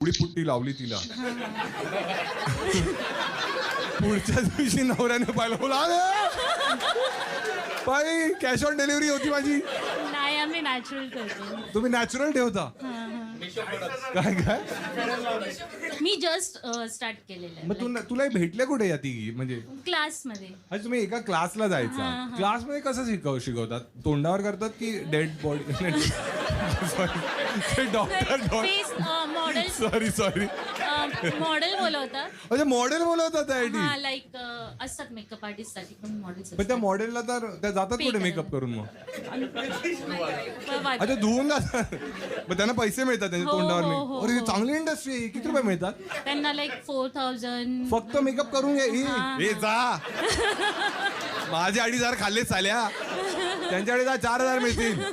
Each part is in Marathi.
पुढी पुट्टी लावली तिला. पुढच्या दिवशी नवऱ्याने पाहिलं बोला बाई कॅश ऑन डिलिव्हरी होती माझी. नाही आम्ही नॅचरल करतो. तुम्ही नॅचरल ठेवता काय काय. मी जस्ट स्टार्ट केलेलं मग आहे तुला भेटले कुठे या तिघी म्हणजे. क्लासमध्ये. अच्छा तुम्ही एका क्लासला जायचा. क्लासमध्ये कसं शिकवतात तोंडावर करतात की dead body. Doctor face model sorry model बोलवतात. अच्छा मॉडेल बोलवतात त्यासाठी. हा लाईक असतात मेकअप आर्टिस्ट साठी पण मॉडेल्स पण त्या मॉडेलला तर त्या जातात Pay कुठे करा. मेकअप करून मग. असतात. अच्छा धुवून जातात. मग त्यांना पैसे मिळतात त्यांच्या हो, तोंडावर. हो, हो, अरे हो. चांगली इंडस्ट्री आहे. किती रुपये मिळतात. त्यांना लाईक 4000. फक्त मेकअप करून घे. हे जा माझे 2,500 खाल्ले चाल्या. त्यांच्याकडे जा 4,000 मिळतील.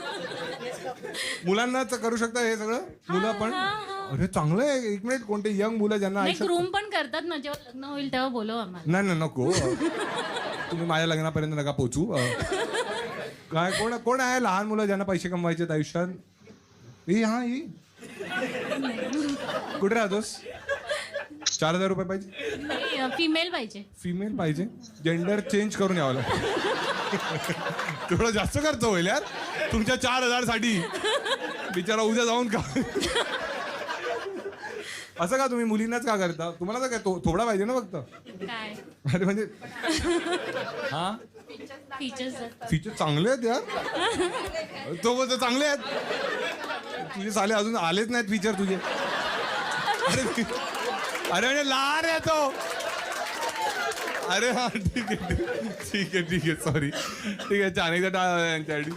मुलांनाच करू शकता हे सगळं मुलं पण. अरे चांगलं आहे. एक मिनिट कोणते यंग मुलं ज्यांना एक रूम पण करतात ना जेव्हा लग्न होईल तेव्हा बोलव आम्हाला. नाही नको. तुम्ही माझ्या लग्नापर्यंत नका पोचू. काय कोण कोण आहे लहान मुलं ज्यांना पैसे कमवायचे आयुष्यात. ही कुठे राहतोस. 4,000 रुपये पाहिजे. फिमेल पाहिजे. फिमेल पाहिजे. जेंडर चेंज करून यावं लागतं. थोडं जास्त खर्च होईल यार तुमच्या 4,000 साठी. बिचारा उद्या जाऊन का. असं का तुम्ही मुलींनाच का करता. तुम्हाला तर काय थोडा पाहिजे ना फक्त. काय अरे म्हणजे हा फीचर्स. फीचर चांगले आहेत यार. तो बोलतो चांगले आहेत. तुझे साले अजून आलेच नाहीत फीचर तुझे. अरे म्हणजे लहान आहे तो. अरे हा ठीक आहे सॉरी ठीक आहे. अनेकदा यांच्यासाठी